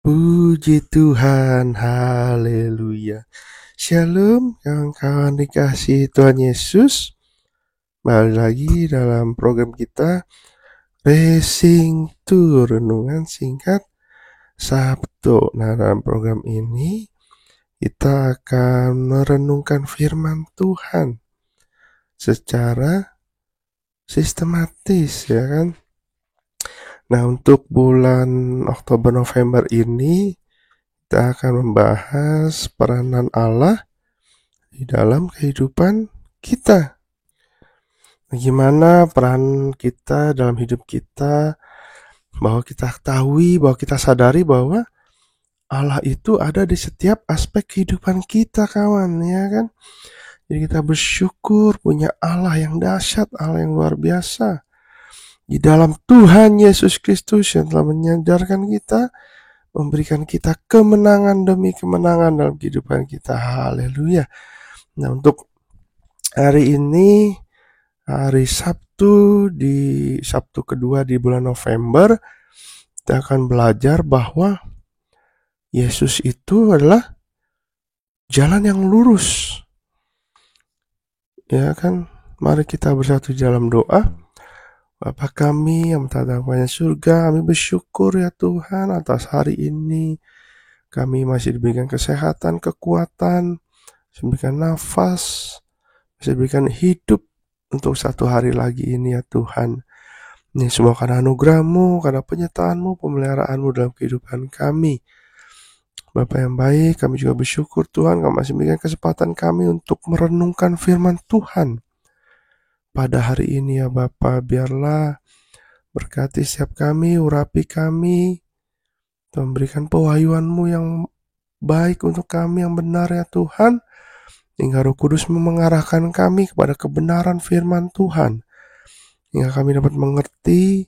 Puji Tuhan, haleluya. Shalom, kawan-kawan dikasih Tuhan Yesus. Balik lagi dalam program kita Racing to Renungan Singkat Sabtu. Nah, dalam program ini kita akan merenungkan firman Tuhan secara sistematis, ya kan? Nah, untuk bulan Oktober November ini kita akan membahas peranan Allah di dalam kehidupan kita. Bagaimana peran kita dalam hidup kita, bahwa kita ketahui, bahwa kita sadari bahwa Allah itu ada di setiap aspek kehidupan kita, kawan, ya kan? Jadi kita bersyukur punya Allah yang dahsyat, Allah yang luar biasa di dalam Tuhan Yesus Kristus yang telah menyadarkan kita, memberikan kita kemenangan demi kemenangan dalam kehidupan kita. Haleluya. Nah, untuk hari ini, hari Sabtu kedua di bulan November, kita akan belajar bahwa Yesus itu adalah jalan yang lurus. Ya kan? Mari kita bersatu dalam doa. Bapa kami yang berada di surga, kami bersyukur ya Tuhan atas hari ini. Kami masih diberikan kesehatan, kekuatan, diberikan nafas, masih diberikan hidup untuk satu hari lagi ini ya Tuhan. Ini semua karena anugerah-Mu, karena penyertaan-Mu, pemeliharaanmu dalam kehidupan kami. Bapa yang baik, kami juga bersyukur Tuhan, Kau masih memberikan kesempatan kami untuk merenungkan firman Tuhan pada hari ini ya Bapa. Biarlah berkati setiap kami, urapi kami, Tuhan berikan pewahyuan-Mu yang baik untuk kami yang benar ya Tuhan, hingga Roh Kudus mengarahkan kami kepada kebenaran firman Tuhan, hingga kami dapat mengerti,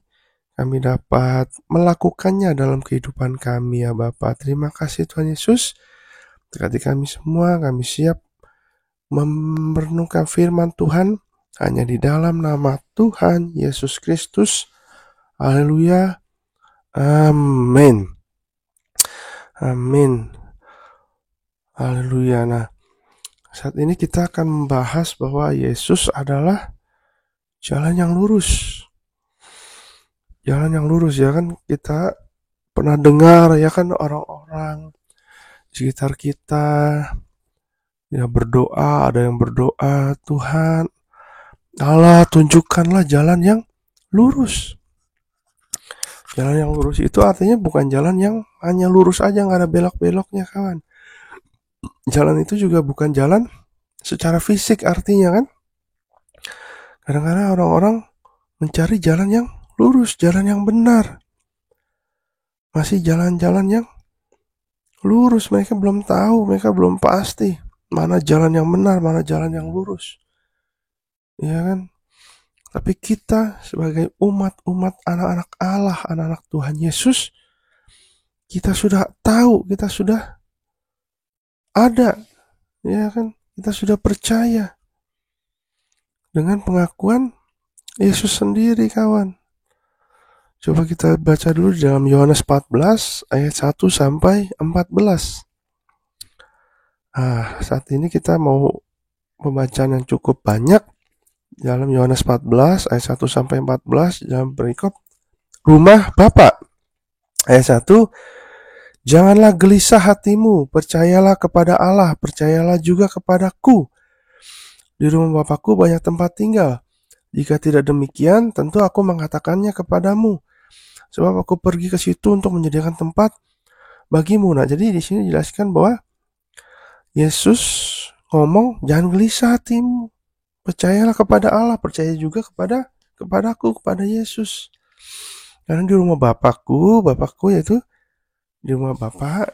kami dapat melakukannya dalam kehidupan kami ya Bapa. Terima kasih Tuhan Yesus. Berkati kami semua, kami siap merenungkan firman Tuhan hanya di dalam nama Tuhan Yesus Kristus. Haleluya. Amin. Amin. Haleluya. Nah, saat ini kita akan membahas bahwa Yesus adalah jalan yang lurus. Jalan yang lurus, ya kan? Kita pernah dengar ya kan orang-orang di sekitar kita ya berdoa, ada yang berdoa, Tuhan Allah tunjukkanlah jalan yang lurus. Jalan yang lurus itu artinya bukan jalan yang hanya lurus aja, nggak ada belok-beloknya kawan. Jalan itu juga bukan jalan secara fisik artinya kan. Kadang-kadang orang-orang mencari jalan yang lurus, jalan yang benar. Masih jalan-jalan yang lurus, mereka belum tahu, mereka belum pasti mana jalan yang benar, mana jalan yang lurus. Ya kan? Tapi kita sebagai umat-umat anak-anak Allah, anak-anak Tuhan Yesus, kita sudah tahu, kita sudah ada, ya kan? Kita sudah percaya dengan pengakuan Yesus sendiri, kawan. Coba kita baca dulu di dalam Yohanes 14 ayat 1 sampai 14. Saat ini kita mau pembacaan yang cukup banyak dalam Yohanes 14 ayat 1 sampai 14 dalam perikop rumah Bapa. Ayat 1, janganlah gelisah hatimu, percayalah kepada Allah, percayalah juga kepadaku. Di rumah Bapakku banyak tempat tinggal. Jika tidak demikian, tentu aku mengatakannya kepadamu. Sebab aku pergi ke situ untuk menyediakan tempat bagimu. Nah, jadi di sini dijelaskan bahwa Yesus ngomong, jangan gelisah hatimu. Percayalah kepada Allah, percaya juga kepadaku, kepada Yesus. Karena di rumah Bapakku yaitu di rumah Bapa,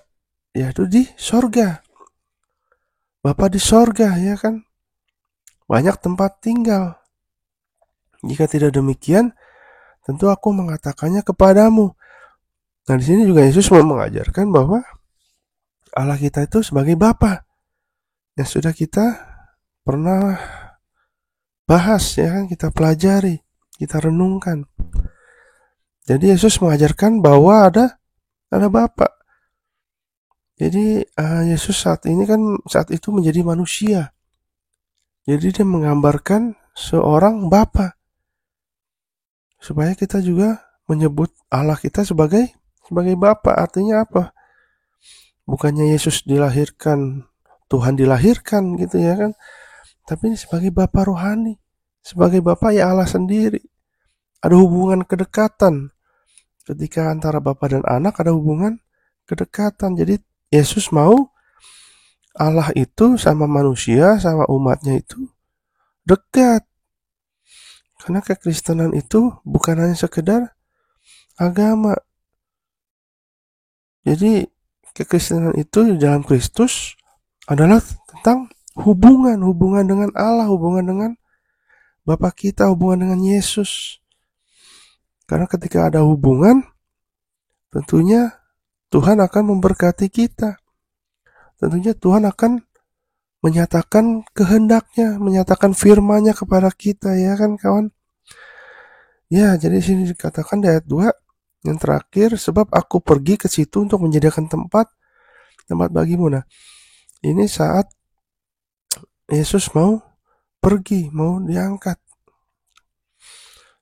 yaitu di sorga. Bapa di sorga, ya kan? Banyak tempat tinggal. Jika tidak demikian, tentu aku mengatakannya kepadamu. Nah, di sini juga Yesus mau mengajarkan bahwa Allah kita itu sebagai Bapa. Yang sudah kita pernah bahas, ya kan? Kita pelajari, kita renungkan. Jadi Yesus mengajarkan bahwa ada Bapa. Jadi Yesus saat itu menjadi manusia. Jadi dia menggambarkan seorang Bapa, supaya kita juga menyebut Allah kita sebagai Bapa. Artinya apa? Bukannya Yesus dilahirkan, Tuhan dilahirkan gitu ya kan, tapi ini sebagai Bapa rohani, sebagai Bapa ya Allah sendiri. Ada hubungan kedekatan. Ketika antara Bapa dan Anak ada hubungan kedekatan. Jadi Yesus mau Allah itu sama manusia, sama umatnya itu dekat. Karena kekristenan itu bukan hanya sekedar agama. Jadi kekristenan itu di dalam Kristus adalah tentang hubungan dengan Allah, hubungan dengan Bapa kita, hubungan dengan Yesus. Karena ketika ada hubungan, tentunya Tuhan akan memberkati kita. Tentunya Tuhan akan menyatakan kehendaknya, menyatakan firman-Nya kepada kita, ya kan kawan? Ya, jadi sini dikatakan di ayat 2 yang terakhir, sebab aku pergi ke situ untuk menyediakan tempat bagimu. Nah, ini saat Yesus mau pergi, mau diangkat.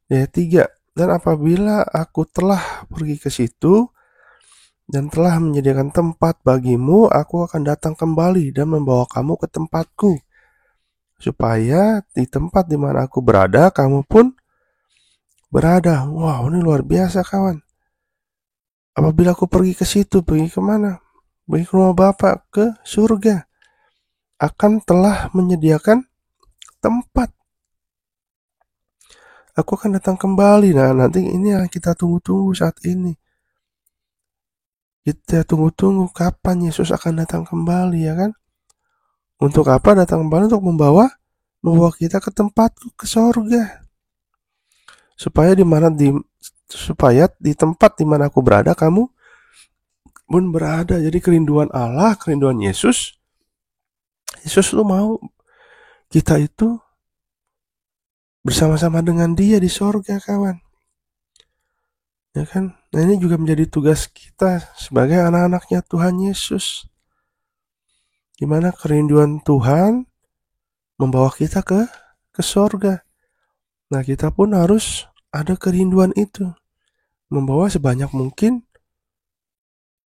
Ayat 3, dan apabila aku telah pergi ke situ dan telah menyediakan tempat bagimu, aku akan datang kembali dan membawa kamu ke tempatku, supaya di tempat di mana aku berada, kamu pun berada. Wow, ini luar biasa kawan. Apabila aku pergi ke situ, pergi kemana? Pergi ke rumah Bapa, ke surga. Akan telah menyediakan tempat. Aku akan datang kembali. Nah, nanti ini yang kita tunggu-tunggu saat ini. Kita tunggu-tunggu kapan Yesus akan datang kembali, ya kan? Untuk apa datang kembali? Untuk membawa kita ke tempatku, ke surga. Supaya di tempat di mana aku berada, kamu pun berada. Jadi kerinduan Allah, kerinduan Yesus tuh mau kita itu bersama-sama dengan Dia di surga, kawan. Ya kan? Nah, ini juga menjadi tugas kita sebagai anak-anaknya Tuhan Yesus. Di mana kerinduan Tuhan membawa kita ke surga. Nah, kita pun harus ada kerinduan itu. Membawa sebanyak mungkin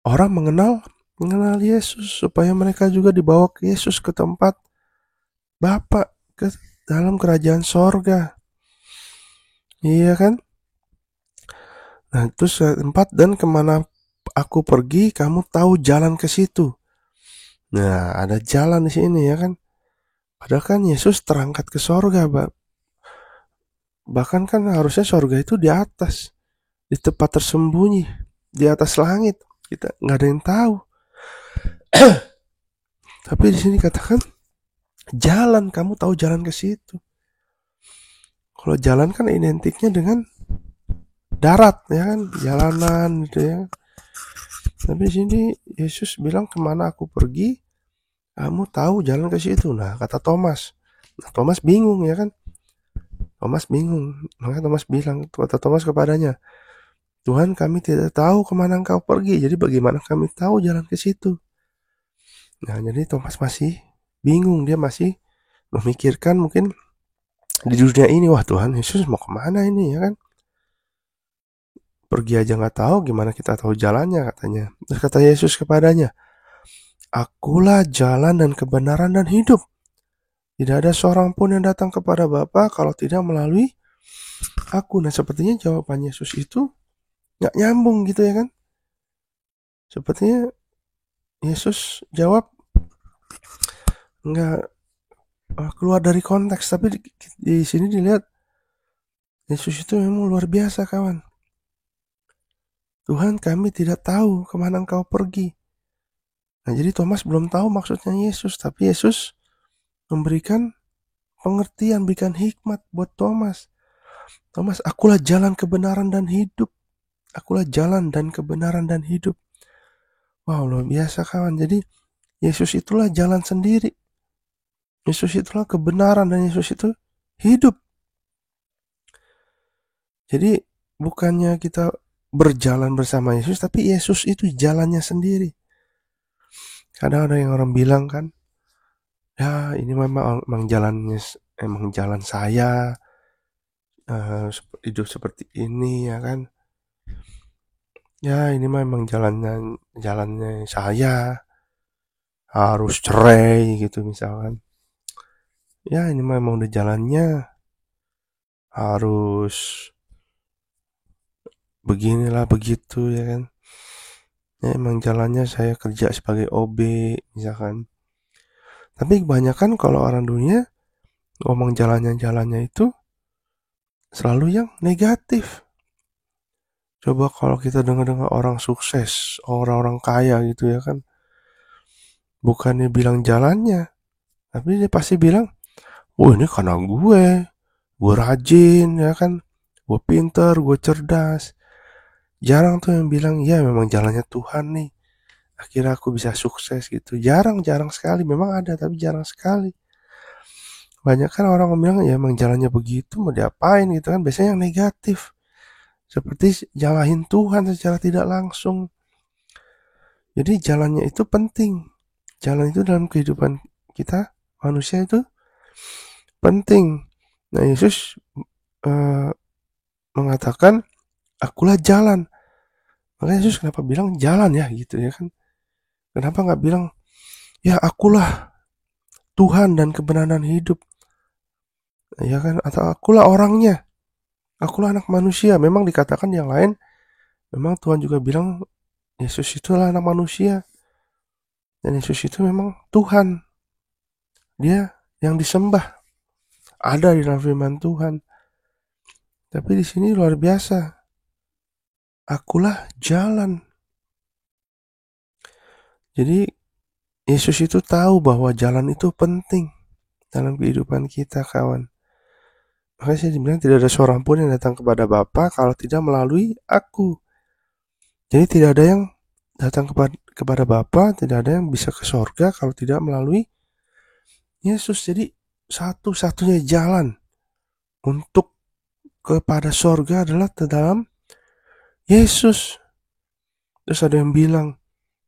orang mengenal Yesus, supaya mereka juga dibawa ke Yesus, ke tempat Bapa, ke dalam kerajaan sorga. Iya kan? Nah, terus 4, dan kemana aku pergi, kamu tahu jalan ke situ. Nah, ada jalan di sini, ya kan? Padahal kan Yesus terangkat ke sorga, bahkan kan harusnya sorga itu di atas, di tempat tersembunyi, di atas langit. Kita nggak ada yang tahu. Tapi di sini katakan jalan, kamu tahu jalan ke situ. Kalau jalan kan identiknya dengan darat, ya kan, jalanan gitu ya. Tapi di sini Yesus bilang kemana aku pergi, kamu tahu jalan ke situ. Nah, kata Thomas. Nah, Thomas bingung, ya kan. Thomas bingung. Maka Thomas bilang, kata Thomas kepadanya, Tuhan, kami tidak tahu kemana engkau pergi. Jadi bagaimana kami tahu jalan ke situ? Nah, jadi Thomas masih bingung. Dia masih memikirkan mungkin di dunia ini, wah Tuhan Yesus mau kemana ini, ya kan? Pergi aja nggak tahu, gimana kita tahu jalannya, katanya. Terus kata Yesus kepadanya, akulah jalan dan kebenaran dan hidup. Tidak ada seorang pun yang datang kepada Bapa kalau tidak melalui aku. Nah, sepertinya jawaban Yesus itu nggak nyambung gitu, ya kan? Sepertinya Yesus jawab nggak keluar dari konteks. Tapi di sini dilihat Yesus itu memang luar biasa, kawan. Tuhan, kami tidak tahu kemana engkau pergi. Nah, jadi Thomas belum tahu maksudnya Yesus, tapi Yesus memberikan pengertian, berikan hikmat buat Thomas. Thomas, akulah jalan kebenaran dan hidup. Akulah jalan dan kebenaran dan hidup. Wow, luar biasa, kawan. Jadi Yesus itulah jalan sendiri. Yesus itulah kebenaran, dan Yesus itu hidup. Jadi bukannya kita berjalan bersama Yesus, tapi Yesus itu jalannya sendiri. Kadang ada yang orang bilang kan, ya ini memang jalannya, emang jalan saya, hidup seperti ini ya kan. Ya ini memang jalannya saya, harus cerai gitu misalkan. Ya ini memang udah jalannya, harus beginilah begitu ya kan. Ya emang jalannya saya kerja sebagai OB misalkan. Tapi kebanyakan kalau orang dunia ngomong jalannya itu selalu yang negatif. Coba kalau kita dengar-dengar orang sukses, orang-orang kaya gitu ya kan, bukannya bilang jalannya, tapi dia pasti bilang, "Oh ini karena gue rajin ya kan, gue pinter, gue cerdas." Jarang tuh yang bilang, "Ya memang jalannya Tuhan nih, akhirnya aku bisa sukses gitu." Jarang, jarang sekali. Memang ada, tapi jarang sekali. Banyak kan orang bilang, ya emang jalannya begitu, mau diapain gitu kan. Biasanya yang negatif. Seperti nyalahin Tuhan secara tidak langsung. Jadi jalannya itu penting. Jalan itu dalam kehidupan kita, manusia itu penting. Nah, Yesus eh, mengatakan, akulah jalan. Makanya Yesus kenapa bilang jalan ya gitu ya kan. Kenapa nggak bilang, ya akulah Tuhan dan kebenaran hidup. Ya kan, atau akulah orangnya. Akulah anak manusia. Memang dikatakan yang lain, memang Tuhan juga bilang, Yesus itulah anak manusia. Dan Yesus itu memang Tuhan. Dia yang disembah. Ada di dalam firman Tuhan. Tapi di sini luar biasa. Akulah jalan. Jadi Yesus itu tahu bahwa jalan itu penting dalam kehidupan kita, kawan. Makanya saya bilang tidak ada seorang pun yang datang kepada Bapa kalau tidak melalui aku. Jadi tidak ada yang datang kepada Bapa, tidak ada yang bisa ke sorga kalau tidak melalui Yesus. Jadi satu-satunya jalan untuk kepada sorga adalah ke dalam Yesus. Terus ada yang bilang,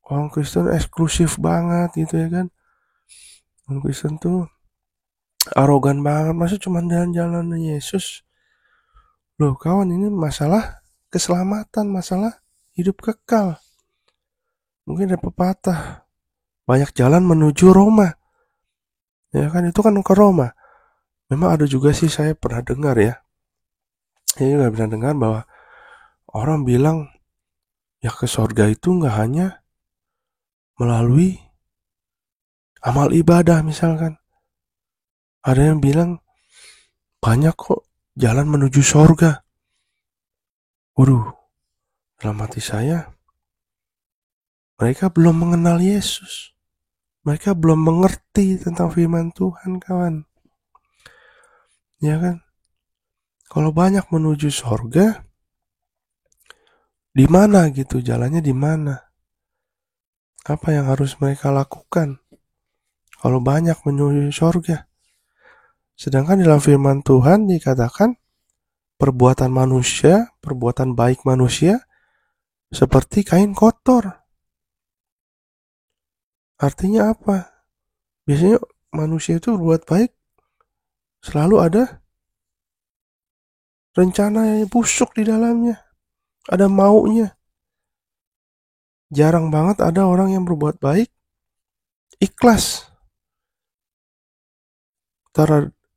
orang Kristen eksklusif banget gitu ya kan. Orang Kristen tuh arogan banget, masa cuma jalan-jalan Yesus. Loh kawan, ini masalah keselamatan, masalah hidup kekal. Mungkin ada pepatah, banyak jalan menuju Roma. Ya kan, itu kan ke Roma. Memang ada juga sih, saya pernah dengar ya. Saya juga pernah dengar bahwa orang bilang, ya ke sorga itu nggak hanya melalui amal ibadah misalkan. Ada yang bilang, banyak kok jalan menuju sorga. Waduh, dalam hati saya, mereka belum mengenal Yesus. Mereka belum mengerti tentang firman Tuhan, kawan. Ya kan? Kalau banyak menuju sorga, di mana gitu jalannya, di mana? Apa yang harus mereka lakukan? Kalau banyak menuju sorga. Sedangkan dalam firman Tuhan dikatakan perbuatan manusia, perbuatan baik manusia seperti kain kotor. Artinya apa? Biasanya manusia itu berbuat baik selalu ada rencana yang busuk di dalamnya. Ada maunya. Jarang banget ada orang yang berbuat baik ikhlas.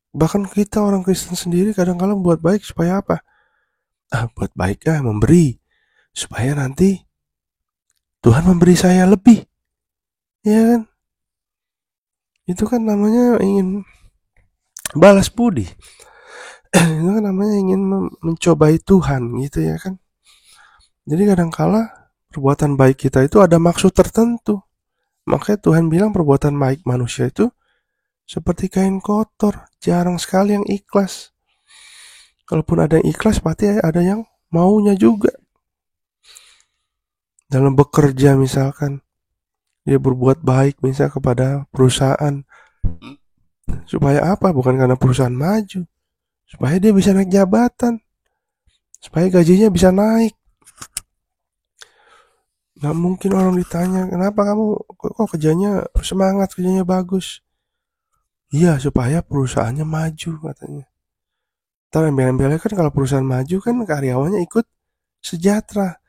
Bahkan kita orang Kristen sendiri kadang-kadang buat baik supaya apa? Buat baik memberi. Supaya nanti Tuhan memberi saya lebih. Ya kan? Itu kan namanya ingin balas budi. Itu kan namanya ingin mencobai Tuhan gitu ya kan. Jadi kadang-kala perbuatan baik kita itu ada maksud tertentu. Makanya Tuhan bilang perbuatan baik manusia itu seperti kain kotor. Jarang sekali yang ikhlas. Kalaupun ada yang ikhlas, pasti ada yang maunya juga. Dalam bekerja misalkan, dia berbuat baik misalnya kepada perusahaan. Supaya apa? Bukan karena perusahaan maju. Supaya dia bisa naik jabatan. Supaya gajinya bisa naik. Nggak mungkin orang ditanya, kenapa kamu kok kerjanya semangat, kerjanya bagus. Iya, supaya perusahaannya maju katanya. Ntar embel-embelnya kan kalau perusahaan maju kan karyawannya ikut sejahtera.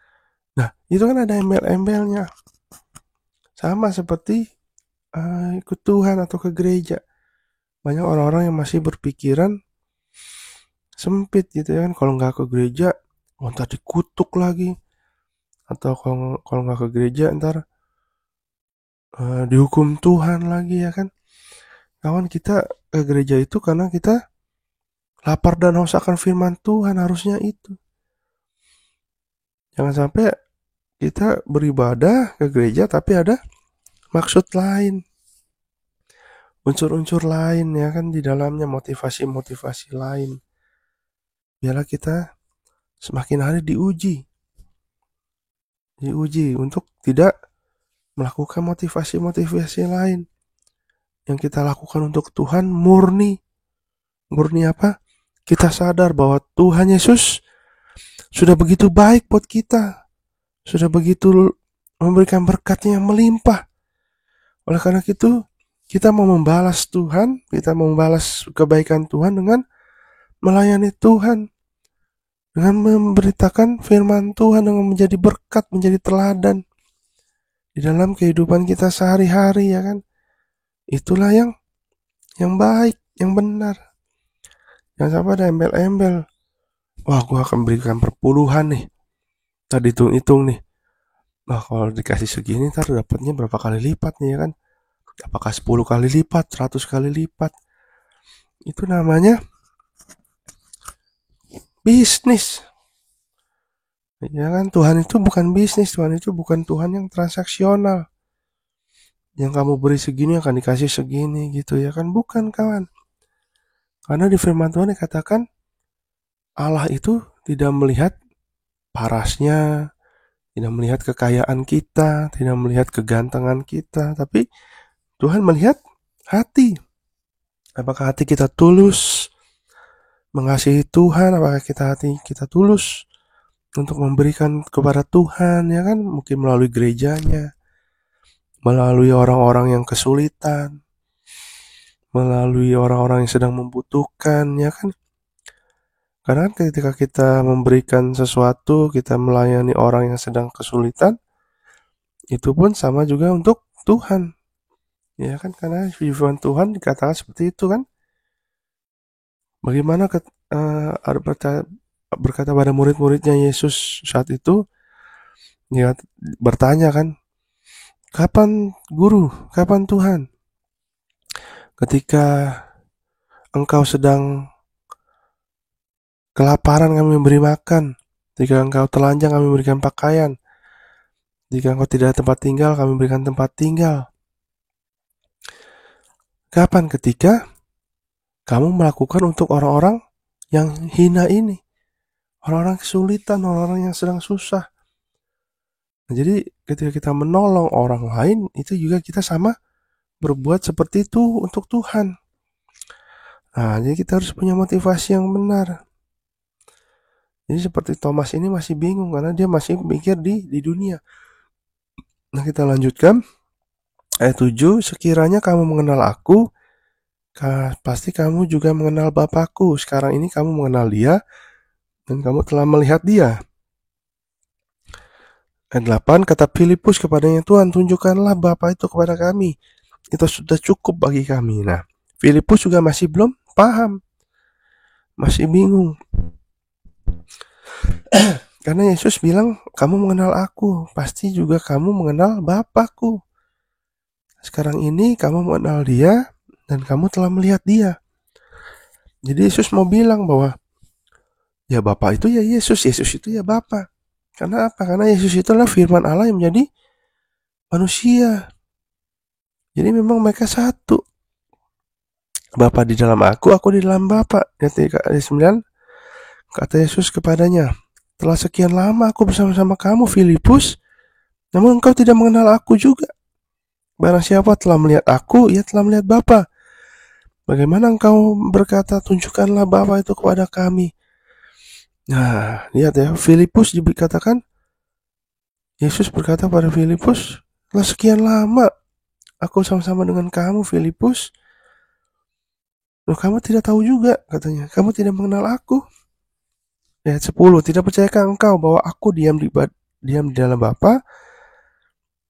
Nah, itu kan ada embel-embelnya. Sama seperti ikut Tuhan atau ke gereja. Banyak orang-orang yang masih berpikiran sempit gitu ya kan. Kalau nggak ke gereja, ntar dikutuk lagi. Atau kalau nggak ke gereja, ntar dihukum Tuhan lagi ya kan. Kawan, kita ke gereja itu karena kita lapar dan haus akan firman Tuhan, harusnya itu. Jangan sampai kita beribadah ke gereja tapi ada maksud lain, unsur-unsur lain ya kan di dalamnya, motivasi-motivasi lain. Biarlah kita semakin hari diuji untuk tidak melakukan motivasi-motivasi lain. Yang kita lakukan untuk Tuhan murni. Murni apa? Kita sadar bahwa Tuhan Yesus sudah begitu baik buat kita. Sudah begitu memberikan berkatnya yang melimpah. Oleh karena itu, kita mau membalas Tuhan, kita mau membalas kebaikan Tuhan dengan melayani Tuhan, dengan memberitakan firman Tuhan, dengan menjadi berkat, menjadi teladan di dalam kehidupan kita sehari-hari ya kan. Itulah yang baik, yang benar. Jangan sampai ada embel-embel. Wah, gua akan berikan perpuluhan nih. Tadi hitung-hitung nih. Nah, kalau dikasih segini ntar dapatnya berapa kali lipat nih ya kan? Apakah 10 kali lipat, 100 kali lipat? Itu namanya bisnis. Ya kan, Tuhan itu bukan bisnis, Tuhan itu bukan Tuhan yang transaksional. Yang kamu beri segini akan dikasih segini gitu ya kan, bukan kawan. Karena di firman Tuhan dikatakan Allah itu tidak melihat parasnya, tidak melihat kekayaan kita, tidak melihat kegantengan kita, tapi Tuhan melihat hati. Apakah hati kita tulus mengasihi Tuhan, apakah hati kita tulus untuk memberikan kepada Tuhan ya kan, mungkin melalui gerejanya, melalui orang-orang yang kesulitan, melalui orang-orang yang sedang membutuhkan ya kan. Karena kan ketika kita memberikan sesuatu, kita melayani orang yang sedang kesulitan, itu pun sama juga untuk Tuhan. Ya kan, karena firman Tuhan dikatakan seperti itu kan. Bagaimana berkata pada murid-muridnya Yesus saat itu, ya bertanya kan, kapan guru, kapan Tuhan? Ketika engkau sedang kelaparan kami memberi makan, jika engkau telanjang kami memberikan pakaian, jika engkau tidak ada tempat tinggal kami berikan tempat tinggal. Kapan? Ketika kamu melakukan untuk orang-orang yang hina ini, orang-orang kesulitan, orang-orang yang sedang susah. Nah, jadi ketika kita menolong orang lain, itu juga kita sama berbuat seperti itu untuk Tuhan. Nah, jadi kita harus punya motivasi yang benar. Jadi seperti Thomas ini masih bingung karena dia masih mikir di dunia. Nah, kita lanjutkan. Ayat 7, sekiranya kamu mengenal aku, pasti kamu juga mengenal Bapakku. Sekarang ini kamu mengenal dia, dan kamu telah melihat dia. Ayat 8, kata Filipus kepadanya, Tuhan tunjukkanlah Bapa itu kepada kami. Itu sudah cukup bagi kami. Nah, Filipus juga masih belum paham. Masih bingung. Karena Yesus bilang, kamu mengenal aku, pasti juga kamu mengenal Bapakku. Sekarang ini kamu mengenal dia, dan kamu telah melihat dia. Jadi Yesus mau bilang bahwa, ya Bapa itu ya Yesus, Yesus itu ya Bapa. Karena apa? Karena Yesus itu adalah firman Allah yang menjadi manusia. Jadi memang mereka satu. Bapa di dalam aku di dalam Bapa. Ayat 9, kata Yesus kepadanya, telah sekian lama aku bersama-sama kamu, Filipus, namun engkau tidak mengenal aku juga. Barang siapa telah melihat aku, ia telah melihat Bapa. Bagaimana engkau berkata, tunjukkanlah Bapa itu kepada kami. Nah, lihat ya, Filipus dikatakan Yesus berkata pada Filipus, "Telah sekian lama aku sama-sama dengan kamu, Filipus. Loh, kamu tidak tahu juga," katanya. "Kamu tidak mengenal aku." Ayat 10, "Tidak percayakah engkau bahwa aku diam di dalam Bapa,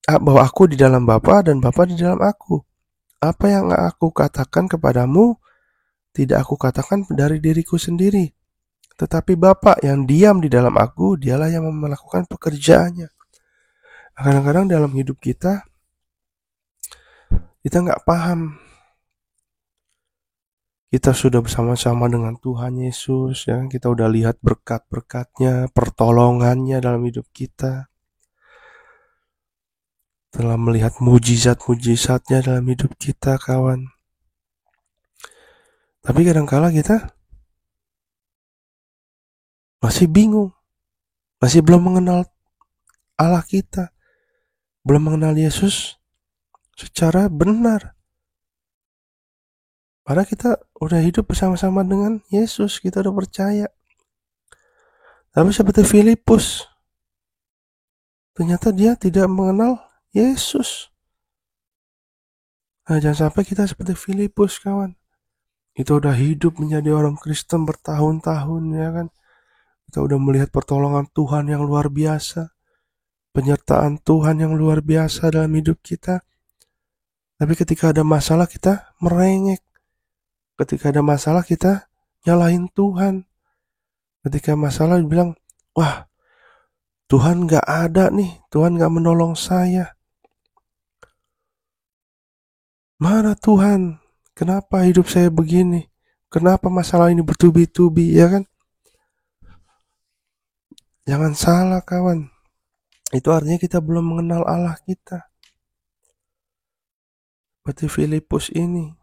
bahwa aku di dalam Bapa dan Bapa di dalam aku? Apa yang aku katakan kepadamu, tidak aku katakan dari diriku sendiri, tetapi Bapa yang diam di dalam aku, dialah yang melakukan pekerjaannya." Kadang-kadang dalam hidup kita nggak paham. Kita sudah bersama-sama dengan Tuhan Yesus, ya kan? Kita udah lihat berkat-berkatnya, pertolongannya dalam hidup kita. Telah melihat mujizat-mujizatnya dalam hidup kita, kawan. Tapi kadang-kala kita masih bingung, masih belum mengenal Allah kita, belum mengenal Yesus secara benar. Padahal kita udah hidup bersama-sama dengan Yesus, kita udah percaya. Tapi seperti Filipus, ternyata dia tidak mengenal Yesus. Nah, jangan sampai kita seperti Filipus, kawan. Kita udah hidup menjadi orang Kristen bertahun-tahun, ya kan. Kita udah melihat pertolongan Tuhan yang luar biasa, penyertaan Tuhan yang luar biasa dalam hidup kita. Tapi ketika ada masalah kita merengek. Ketika ada masalah kita nyalahin Tuhan. Ketika masalah bilang, "Wah, Tuhan gak ada nih, Tuhan gak menolong saya. Mana Tuhan? Kenapa hidup saya begini? Kenapa masalah ini bertubi-tubi?" Ya kan? Jangan salah, kawan. Itu artinya kita belum mengenal Allah kita. Seperti Filipus ini.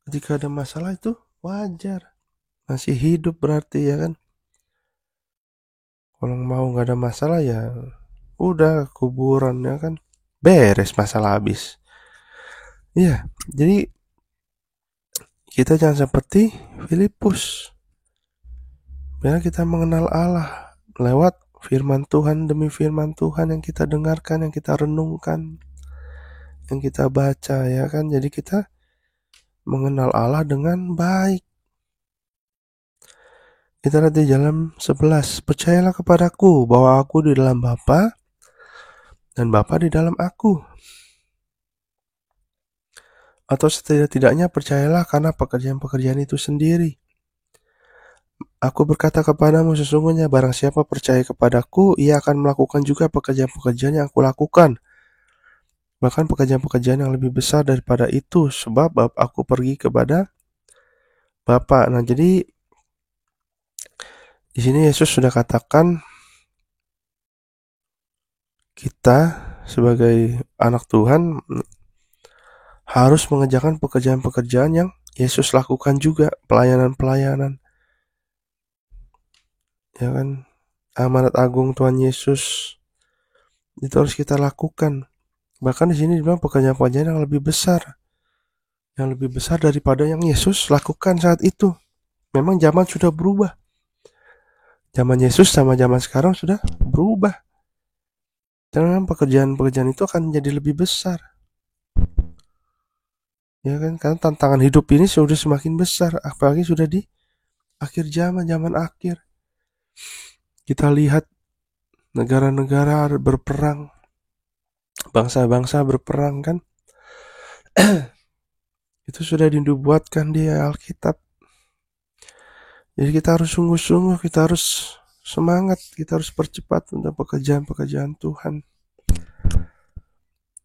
Ketika ada masalah itu wajar. Masih hidup berarti, ya kan? Kalau mau gak ada masalah ya udah kuburan, ya kan? Beres masalah habis. Iya, jadi kita jangan seperti Filipus. Biar kita mengenal Allah lewat firman Tuhan demi firman Tuhan yang kita dengarkan, yang kita renungkan, yang kita baca, ya kan? Jadi kita mengenal Allah dengan baik. Kita lihat di dalam 11, "Percayalah kepadaku bahwa aku di dalam Bapa dan Bapa di dalam aku." Atau setidak-tidaknya percayalah karena pekerjaan-pekerjaan itu sendiri. "Aku berkata kepadamu, sesungguhnya barang siapa percaya kepadaku, ia akan melakukan juga pekerjaan-pekerjaan yang aku lakukan. Bahkan pekerjaan-pekerjaan yang lebih besar daripada itu, sebab aku pergi kepada Bapa." Nah, jadi di sini Yesus sudah katakan kita sebagai anak Tuhan harus mengerjakan pekerjaan-pekerjaan yang Yesus lakukan juga, pelayanan-pelayanan. Ya kan? Amanat agung Tuhan Yesus itu harus kita lakukan. Bahkan di sini dibilang pekerjaan-pekerjaan yang lebih besar. Yang lebih besar daripada yang Yesus lakukan saat itu. Memang zaman sudah berubah. Zaman Yesus sama zaman sekarang sudah berubah. Dan pekerjaan-pekerjaan itu akan menjadi lebih besar. Ya kan? Karena tantangan hidup ini sudah semakin besar. Apalagi sudah di akhir zaman, zaman akhir. Kita lihat negara-negara berperang. Bangsa-bangsa berperang, kan? Itu sudah dibuatkan di Alkitab. Jadi kita harus sungguh-sungguh, kita harus semangat, kita harus percepat untuk pekerjaan-pekerjaan Tuhan.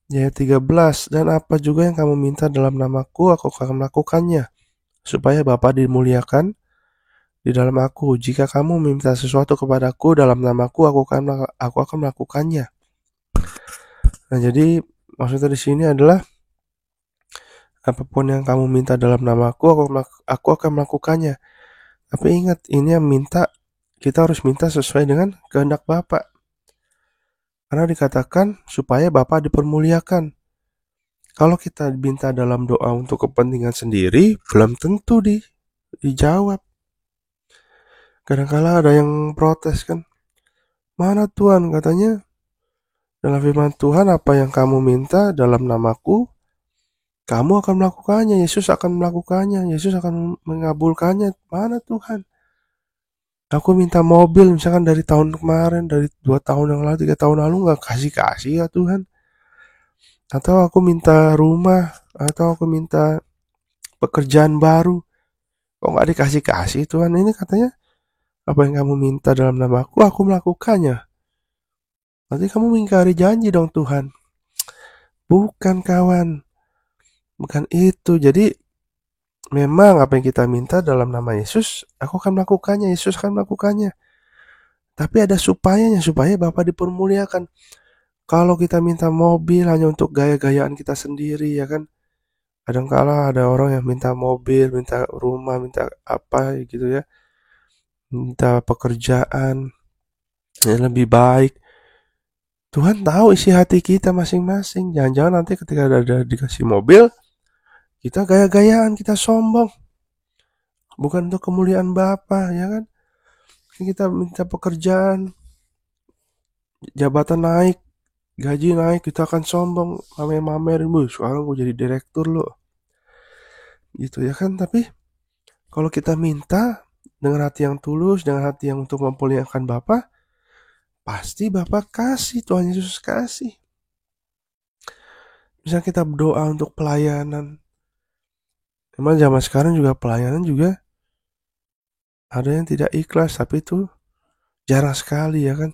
Ayat 13, "Dan apa juga yang kamu minta dalam namaku, aku akan melakukannya, supaya Bapa dimuliakan di dalam aku. Jika kamu meminta sesuatu kepadaku dalam namaku, aku akan melakukannya." Nah, jadi maksudnya di sini adalah apapun yang kamu minta dalam namaku, aku akan melakukannya. Tapi ingat, ini yang minta, kita harus minta sesuai dengan kehendak Bapa. Karena dikatakan supaya Bapa dipermuliakan. Kalau kita minta dalam doa untuk kepentingan sendiri, belum tentu dijawab. Kadang-kala ada yang protes, kan? Mana Tuhan, katanya dalam firman Tuhan, apa yang kamu minta dalam namaku, kamu akan melakukannya, Yesus akan melakukannya, Yesus akan mengabulkannya. Mana Tuhan? Aku minta mobil misalkan dari tahun kemarin, dari 2 tahun yang lalu, 3 tahun lalu, gak kasih-kasih ya Tuhan. Atau aku minta rumah, atau aku minta pekerjaan baru, kok gak dikasih-kasih Tuhan. Ini katanya, apa yang kamu minta dalam namaku, aku melakukannya. Nanti kamu mengingkari janji dong Tuhan. Bukan kawan, bukan itu. Jadi memang apa yang kita minta dalam nama Yesus, aku akan melakukannya, Yesus akan melakukannya. Tapi ada supayanya, supaya Bapa dipermuliakan. Kalau kita minta mobil hanya untuk gaya-gayaan kita sendiri, ya kan? Kadangkala ada orang yang minta mobil, minta rumah, minta apa gitu ya. Minta pekerjaan yang lebih baik. Tuhan tahu isi hati kita masing-masing. Jangan-jangan nanti ketika ada dikasih mobil, kita gaya-gayaan, kita sombong. Bukan untuk kemuliaan Bapa, ya kan? Kita minta pekerjaan, jabatan naik, gaji naik, kita akan sombong, mamer-mamerin, sekarang gue jadi direktur loh. Gitu ya kan? Tapi kalau kita minta dengan hati yang tulus, dengan hati yang untuk memuliakan Bapa, pasti Bapa kasih, Tuhan Yesus kasih. Misalnya kita berdoa untuk pelayanan, memang zaman sekarang juga pelayanan juga ada yang tidak ikhlas, tapi itu jarang sekali ya kan.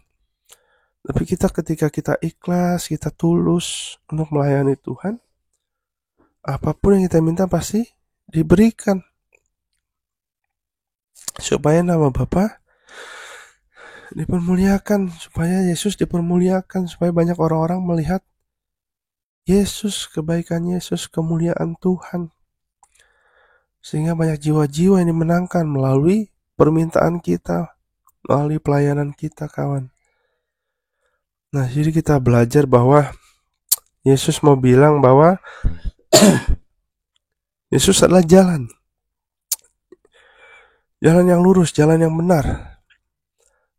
Tapi ketika kita ikhlas, kita tulus untuk melayani Tuhan, apapun yang kita minta pasti diberikan. Supaya nama Bapa dipermuliakan, supaya Yesus dipermuliakan, supaya banyak orang-orang melihat Yesus, kebaikan Yesus, kemuliaan Tuhan. Sehingga banyak jiwa-jiwa yang dimenangkan melalui permintaan kita, melalui pelayanan kita, kawan. Nah, jadi kita belajar bahwa Yesus mau bilang bahwa Yesus adalah jalan. Jalan yang lurus, jalan yang benar.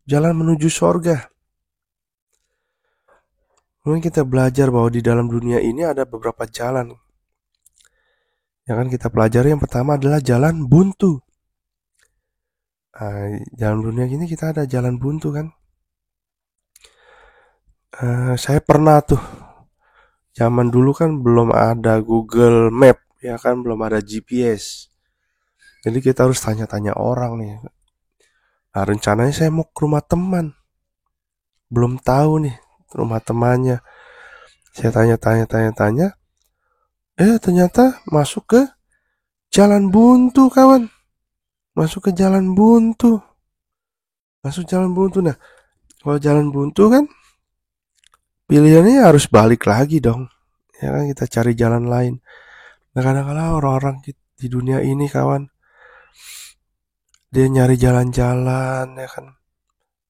Jalan menuju sorga. Kemudian kita belajar bahwa di dalam dunia ini ada beberapa jalan. Yang kan kita pelajari, yang pertama adalah jalan buntu. Dalam dunia ini kita ada jalan buntu kan. Saya pernah tuh, zaman dulu kan belum ada Google Map, ya kan, belum ada GPS. Jadi kita harus tanya-tanya orang nih. Nah, rencananya saya mau ke rumah teman. Belum tahu nih rumah temannya. Saya tanya-tanya. Ternyata masuk ke jalan buntu, kawan. Masuk jalan buntu. Nah, kalau jalan buntu kan pilihannya harus balik lagi dong. Ya kan, kita cari jalan lain. Nah, kadang-kadang orang-orang di dunia ini, kawan, dia nyari jalan-jalan, ya kan.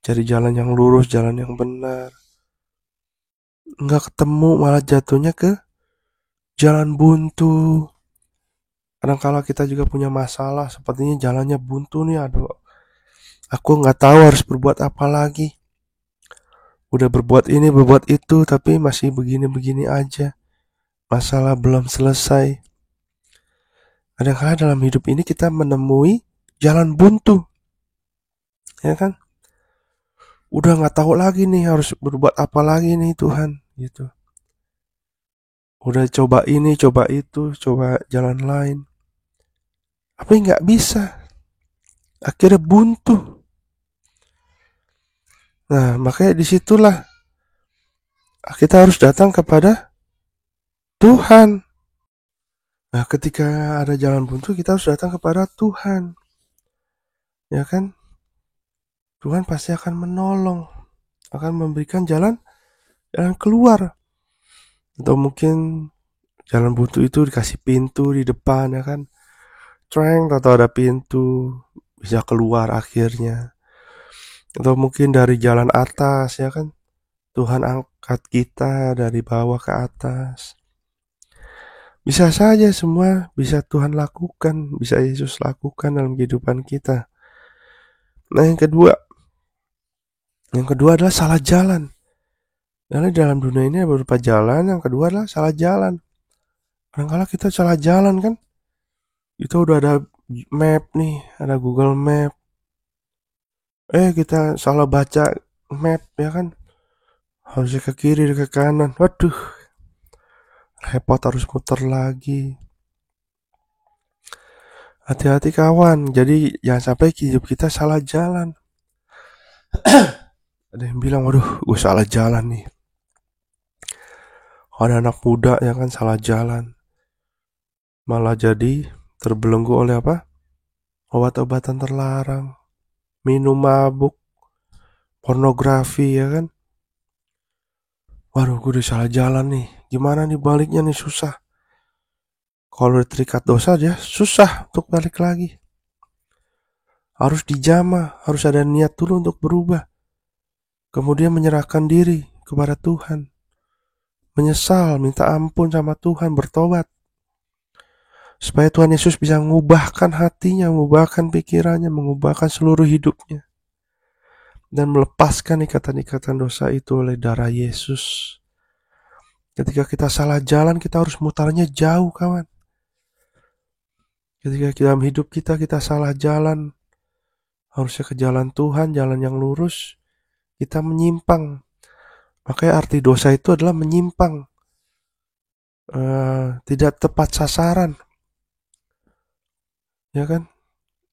Cari jalan yang lurus, jalan yang benar. Nggak ketemu, malah jatuhnya ke jalan buntu. Kadang-kala kita juga punya masalah, sepertinya jalannya buntu nih, aduh. Aku nggak tahu harus berbuat apa lagi. Udah berbuat ini, berbuat itu, tapi masih begini-begini aja. Masalah belum selesai. Kadang-kadang dalam hidup ini kita menemui jalan buntu. Ya kan? Udah nggak tahu lagi nih harus berbuat apa lagi nih Tuhan, gitu. Udah coba ini, coba itu, coba jalan lain. Tapi nggak bisa. Akhirnya buntu. Nah, makanya disitulah kita harus datang kepada Tuhan. Nah, ketika ada jalan buntu, kita harus datang kepada Tuhan. Ya kan? Tuhan pasti akan menolong, akan memberikan jalan keluar. Atau mungkin jalan buntu itu dikasih pintu di depan, ya kan? Atau ada pintu, bisa keluar akhirnya. Atau mungkin dari jalan atas, ya kan? Tuhan angkat kita dari bawah ke atas. Bisa saja semua bisa Tuhan lakukan, bisa Yesus lakukan dalam kehidupan kita. Nah, yang kedua, Yang kedua adalah salah jalan. Karena dalam dunia ini ada beberapa jalan, yang kedua adalah salah jalan. Kadang-kala kita salah jalan kan, itu udah ada map nih, ada Google Map. Kita salah baca map ya kan, harusnya ke kiri ke kanan. Waduh, repot harus muter lagi. Hati-hati kawan, jadi jangan sampai hidup kita salah jalan. Ada yang bilang, waduh, gue salah jalan nih. Ada anak muda yang kan salah jalan, malah jadi terbelenggu oleh apa? Obat-obatan terlarang, minum mabuk, pornografi ya kan. Waduh, gue udah salah jalan nih. Gimana nih baliknya nih, susah. Kalau udah terikat dosa aja susah untuk balik lagi. Harus dijamah, harus ada niat dulu untuk berubah. Kemudian menyerahkan diri kepada Tuhan. Menyesal, minta ampun sama Tuhan, bertobat. Supaya Tuhan Yesus bisa mengubahkan hatinya, mengubahkan pikirannya, mengubahkan seluruh hidupnya. Dan melepaskan ikatan-ikatan dosa itu oleh darah Yesus. Ketika kita salah jalan, kita harus mutarnya jauh, kawan. Ketika dalam hidup kita salah jalan, harusnya ke jalan Tuhan, jalan yang lurus, kita menyimpang. Makanya arti dosa itu adalah menyimpang, tidak tepat sasaran, ya kan?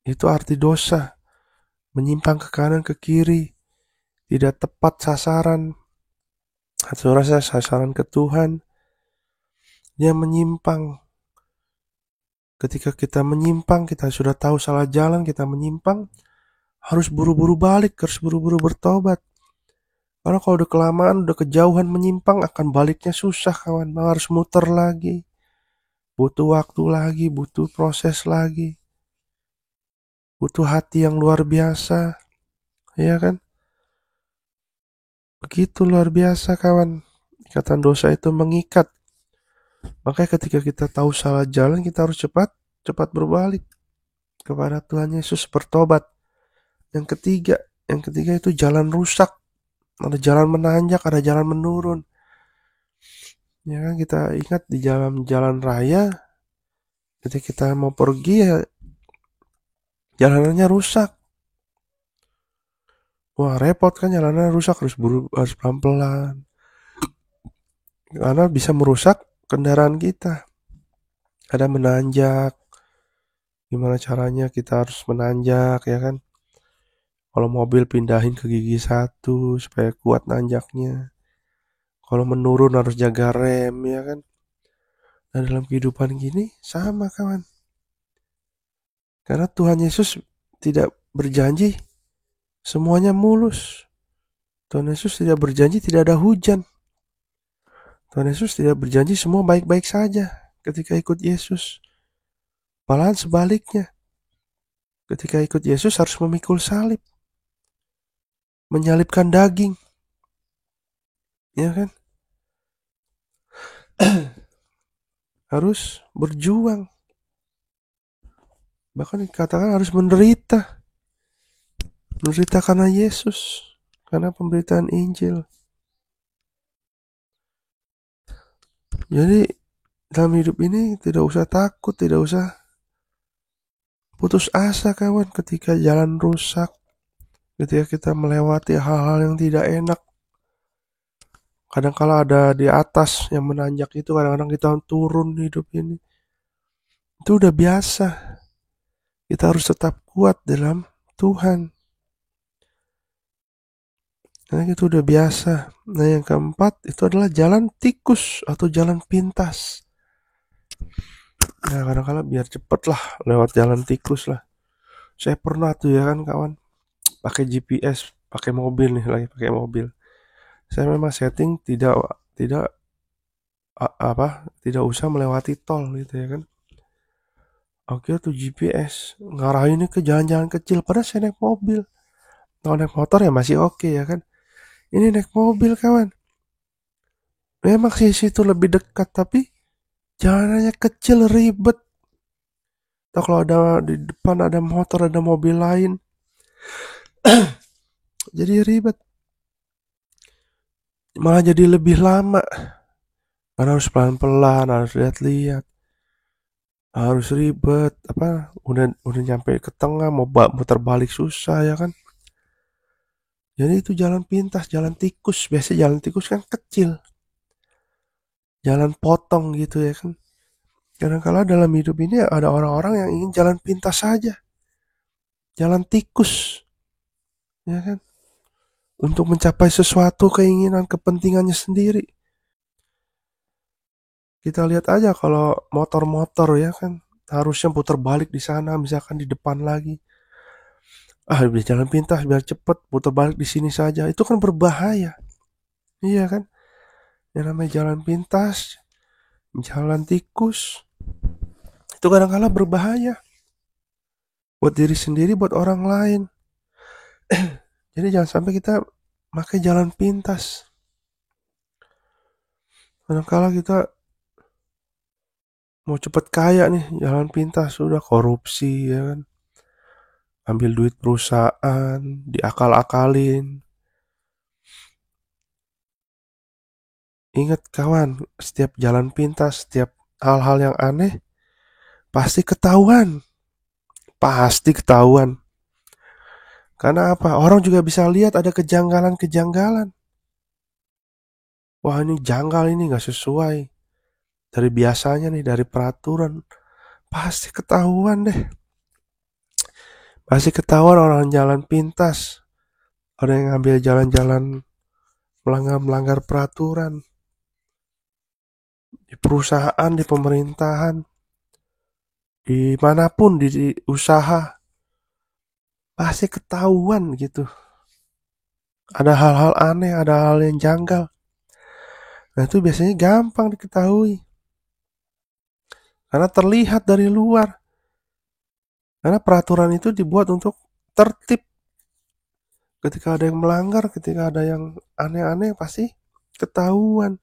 Itu arti dosa, menyimpang ke kanan ke kiri, tidak tepat sasaran, atau rasa sasaran ke Tuhan, dia menyimpang. Ketika kita menyimpang, kita sudah tahu salah jalan, kita menyimpang, harus buru-buru balik, harus buru-buru bertobat. Karena kalau udah kelamaan, udah kejauhan menyimpang, akan baliknya susah kawan, harus muter lagi. Butuh waktu lagi, butuh proses lagi. Butuh hati yang luar biasa, ya kan? Begitu luar biasa kawan. Ikatan dosa itu mengikat. Makanya ketika kita tahu salah jalan, kita harus cepat berbalik kepada Tuhan Yesus, bertobat. Yang ketiga itu jalan rusak. Ada jalan menanjak, ada jalan menurun. Ya kan, kita ingat di jalan raya, ketika kita mau pergi ya jalanannya rusak. Wah, repot kan, jalanannya rusak, harus pelan-pelan. Karena bisa merusak kendaraan kita. Ada menanjak. Gimana caranya kita harus menanjak ya kan? Kalau mobil pindahin ke gigi satu supaya kuat nanjaknya. Kalau menurun harus jaga rem ya kan? Dan dalam kehidupan gini sama kawan. Karena Tuhan Yesus tidak berjanji semuanya mulus. Tuhan Yesus tidak berjanji tidak ada hujan. Tuhan Yesus tidak berjanji semua baik-baik saja ketika ikut Yesus. Malahan sebaliknya. Ketika ikut Yesus harus memikul salib. Menyalibkan daging. Ya kan? Harus berjuang. Bahkan dikatakan harus menderita. Menderita karena Yesus. Karena pemberitaan Injil. Jadi dalam hidup ini tidak usah takut, tidak usah putus asa kawan ketika jalan rusak. Ketika kita melewati hal-hal yang tidak enak. Kadang-kala ada di atas yang menanjak itu, kadang-kadang kita turun hidup ini. Itu udah biasa. Kita harus tetap kuat dalam Tuhan. Karena itu udah biasa. Nah yang keempat itu adalah jalan tikus atau jalan pintas. Nah kadang-kala biar cepet lah lewat jalan tikus lah. Saya pernah tuh ya kan kawan, pakai GPS, pakai mobil nih lagi pakai mobil. Saya memang setting tidak tidak usah melewati tol gitu ya kan. Oke tuh GPS ngarahinnya ke jalan-jalan kecil, padahal saya naik mobil. Kalau naik motor ya masih oke ya kan. Ini naik mobil kawan. Memang sih situ lebih dekat tapi jalanannya kecil ribet. Atau kalau ada di depan ada motor ada mobil lain, jadi ribet. Malah jadi lebih lama. Karena harus pelan-pelan, harus lihat-lihat, harus ribet, udah nyampe ke tengah mau muter balik susah ya kan. Jadi itu jalan pintas, jalan tikus. Biasanya jalan tikus kan kecil, jalan potong gitu ya kan. Kadang-kala dalam hidup ini ada orang-orang yang ingin jalan pintas saja, jalan tikus, ya kan, untuk mencapai sesuatu keinginan kepentingannya sendiri. Kita lihat aja kalau motor-motor ya kan, harusnya putar balik di sana, misalkan di depan lagi. Biar jalan pintas, biar cepet, putar balik di sini saja. Itu kan berbahaya, iya kan? Yang namanya jalan pintas, jalan tikus, itu kadang-kala berbahaya buat diri sendiri, buat orang lain. Jadi jangan sampai kita pakai jalan pintas. Kadang-kala kita mau cepet kaya nih, jalan pintas sudah korupsi ya kan. Ambil duit perusahaan, diakal-akalin. Ingat kawan, setiap jalan pintas, setiap hal-hal yang aneh, pasti ketahuan. Pasti ketahuan. Karena apa? Orang juga bisa lihat ada kejanggalan-kejanggalan. Wah ini janggal, ini gak sesuai. Dari biasanya nih, dari peraturan. Pasti ketahuan deh. Pasti ketahuan orang jalan pintas. Ada yang ngambil jalan-jalan melanggar peraturan. Di perusahaan, di pemerintahan, dimanapun, di usaha. Pasti ketahuan gitu. Ada hal-hal aneh, ada hal yang janggal. Nah itu biasanya gampang diketahui. Karena terlihat dari luar. Karena peraturan itu dibuat untuk tertib. Ketika ada yang melanggar, ketika ada yang aneh-aneh, pasti ketahuan.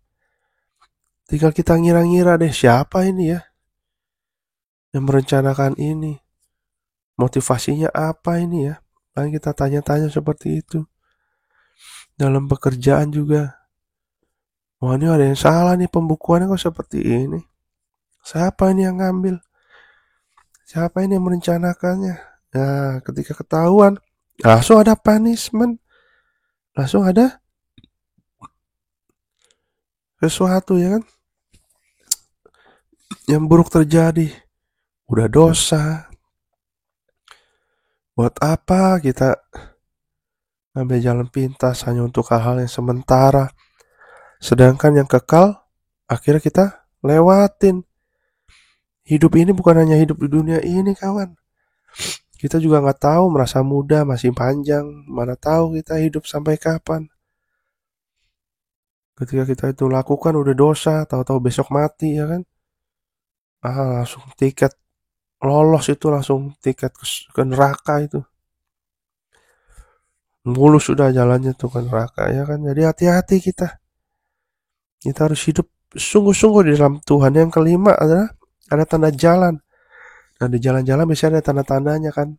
Tinggal kita ngira-ngira deh, siapa ini ya yang merencanakan ini. Motivasinya apa ini ya. Lalu kita tanya-tanya seperti itu. Dalam pekerjaan juga. Wah ini ada yang salah nih, pembukuannya kok seperti ini. Siapa ini yang ngambil? Siapa ini yang merencanakannya? Nah, ketika ketahuan, langsung ada punishment. Langsung ada sesuatu ya kan. Yang buruk terjadi. Udah dosa. Buat apa kita ambil jalan pintas hanya untuk hal-hal yang sementara. Sedangkan yang kekal, akhirnya kita lewatin. Hidup ini bukan hanya hidup di dunia ini kawan. Kita juga nggak tahu, merasa muda masih panjang. Mana tahu kita hidup sampai kapan. Ketika kita itu lakukan udah dosa, tahu-tahu besok mati ya kan. Langsung tiket lolos itu, langsung tiket ke neraka itu. Mulus sudah jalannya tuh ke neraka ya kan. Jadi hati-hati kita. Kita harus hidup sungguh-sungguh di dalam Tuhan. Yang kelima adalah ada tanda jalan. Nah di jalan-jalan biasanya ada tanda-tandanya kan.